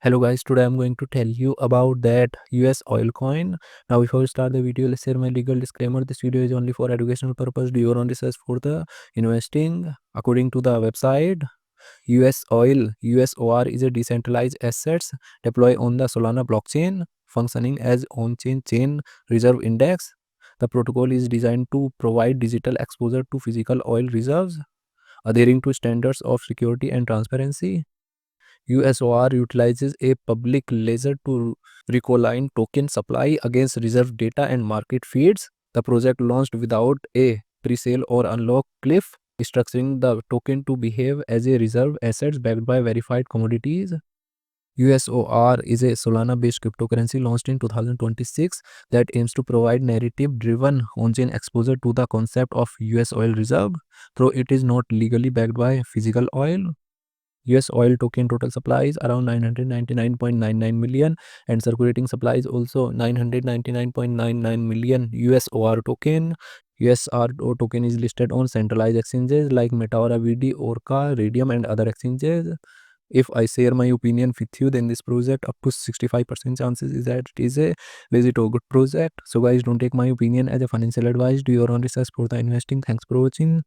Hello guys, today I'm going to tell you about that US oil coin. Now before we start the video, let's share my legal disclaimer. This video is only for educational purpose. Do your own research for the investing. According to the website, US Oil, USOR is a decentralized assets deployed on the Solana blockchain, functioning as on-chain chain reserve index. The protocol is designed to provide digital exposure to physical oil reserves, adhering to standards of security and transparency. USOR utilizes a public ledger to reconcile token supply against reserve data and market feeds. The project launched without a pre-sale or unlock cliff, structuring the token to behave as a reserve asset backed by verified commodities. USOR is a Solana-based cryptocurrency launched in 2026 that aims to provide narrative-driven on-chain exposure to the concept of US oil reserve, though it is not legally backed by physical oil. US oil token total supply is around 999.99 million and circulating supply is also 999.99 million USOR token. USR token is listed on centralized exchanges like Metaora VD, Orca, Radium and other exchanges. If I share my opinion with you, then this project up to 65% chances is that it is a legit or good project. So guys, don't take my opinion as a financial advice. Do your own research for the investing. Thanks for watching.